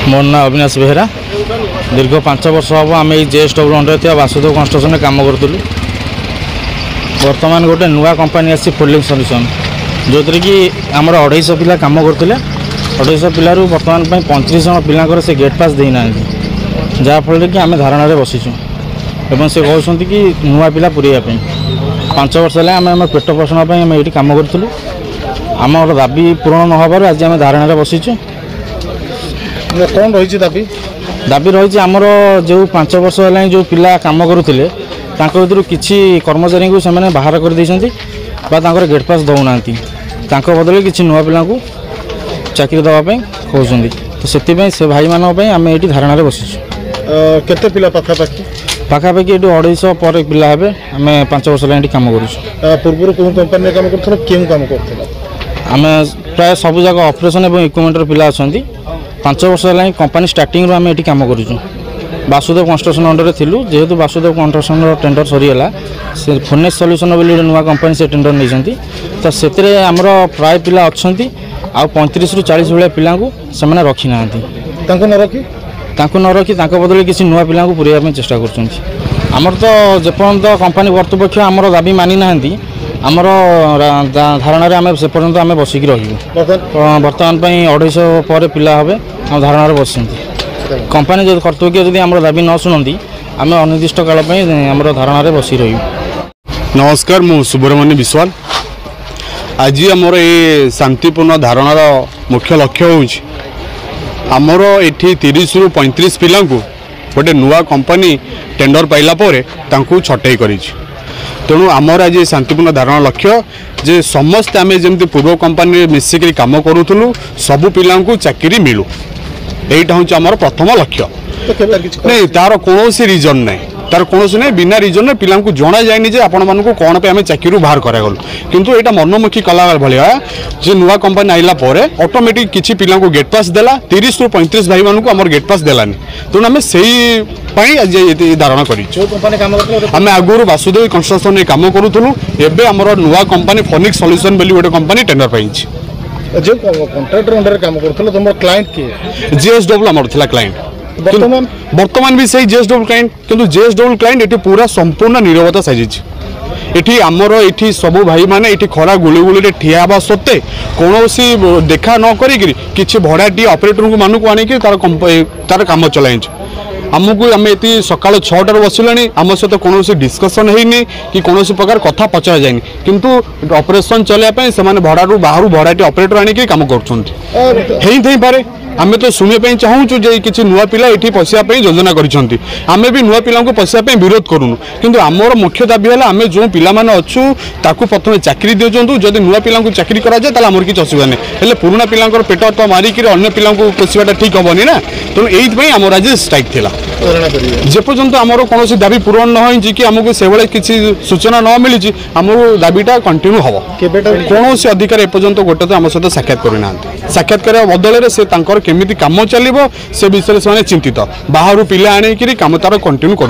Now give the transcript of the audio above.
मोर ना अविनाश बेहरा दीर्घ 5 वर्ष हम आम JSW अंडर थी वासुदेव कंस्ट्रक्शन काम करूँ। बर्तमान गोटे नुआ कंपनी आसी फोल्डिंग सल्यूशन जो थी कि आम 250 पिला काम करते 250 पिलू बर्तमान 35 जन पिला से गेट पास देना जहाँफल कि आम धारणा बसीचु एवं से कहते कि नुआ पिला पूरेवाई 5 वर्ष है आम पेट पोषण आम ये कम करूँ। आम दाबी पूरण न होबार आज आम धारणा बसीचु। कौन रही दाबी दाबी रही आमर जो 5 वर्ष है जो पिला कम करुले भर किसी कर्मचारी को से बाहर कर गेट पास दौना बदल किसी नुआ पिला चाकरी देवाई कहते तो से भाई मानी आम ये धारणा बसीचु। केते पिला पाखापाखि पाखापाखि ये 250 पर पिला हे आम 5 वर्ष है कम कर पूर्व कौन कंपनी काम कर क्यों काम कर आम प्राय सब जगह ऑपरेशन और इक्विपमेंटर पिला अच्छा 5 वर्ष है कंपनी स्टार्टिंग आम ये कम करूँ। वासुदेव कंस्ट्रक्शन अंडर थिलु जेहेतु वासुदेव कंस्ट्रक्शन टेंडर सरीगला से फोर्नेस सल्यूशन बोली नुआ कंपनी से टेंडर नहीं तो से आमर प्राय पिला अच्छा आ 35 ରୁ 40 भाया पिला से रखी ना न रखी बदल किसी नुआ पिला पूरेवाई चेष्टा करमर तो जेपर्यंत कंपनी कर्तृपक्ष आमर दाबी मानी ना आमर धारणा आम से पर्यंत आम बसिक बर्तमान 250 पर पिला हे आम धारणा बस कंपनी जो कर्तृपक्ष जब आम दाबी न शुणती आम अनिर्दिष्ट काल आम धारणा बसी रही। नमस्कार मु सुब्रमण्य विश्वाल। आज आमर ये शांतिपूर्ण धारणार मुख्य लक्ष्य होमर ये 30 ରୁ 35 पिला गोटे नुआ कंपनी टेंडर पाइला छटई कर तेणु आमर आज शांतिपूर्ण धारणा लक्ष्य जे समस्ते आम जमी पूर्व कंपनी मिसिक कम करूँ सबू पिला चाकरी मिलू यहीटा हूँ आमर प्रथम लक्ष्य। नहीं तार कौन रिजन नहीं तार कौन नहीं बिना रिजन पिला जना जाए जे आपण मानक कौन पे आम चाकरी बाहर करागलु किंतु यहाँ मनमुखी कला भाया जे नुआ कंपनी आइला ऑटोमेटिक किसी पिला गेट पास देला 30 ରୁ 35 भाई मानक आम गेट पास देलानी तेणु आम से आज ये धारणा करें आगुरी वासुदेव कंस्ट्रक्शन काम करूँ एवं आमर नुआ कंपनी फोर्निक सल्यूशन बोली गोटे कंपनी टेंडर पाई जो कंट्राक्टर अंडर काम करथलो तुम क्लाइंट के JSW आमर थिला क्लाइंट वर्तमान भी सही JSW क्लाइंट किंतु JSW क्लाइंट ये पूरा संपूर्ण नीरवता साजिश ये आमर ये सबू भाई मैंने ये खरा गुड़गुड़ी ठिया हवा सत्ते कौन देखा न कि भड़ाटी ऑपरेटर को मानक आनिक तार काम चलाई आमको आम ये सका 6टार बसिले आम सहित कौन डिस्कसन होनी कि कौन प्रकार कथा पचरा जाए किंतु ऑपरेशन चलाइए से भड़ारू बाहर भड़ाटी ऑपरेटर आनिक कम कर आम तो शुणापी चाहूँ कि नुआ पिला ये पशिया योजना करें भी नुआ पिला पशिया विरोध करूँ किंतु आमर मुख्य दाबी है आम जो पिला अच्छू ताकू प्रथम चाकरी दिंतु जब नुआ पिला चाकरी कराए आमर किसी असुविधा नहीं पुराना पिला पेट तो मारिक अन्य पिला पोषाटा ठीक हेनी ना तेणु यही आम आज स्ट्राइक थी जेपर्यंत आमर कौन दाबी पूरण न हो कि आमको से भाई किसी सूचना न मिली आम दाबीटा कंटिन्यू हम कौन अधिकार एपर्यंत गोटे तो आम सहित साक्षात करना साक्षात्कार बदल से केमी कम चलो से विषय से चिंतित बाहर पिला आने कम तार कंटिन्यू कर।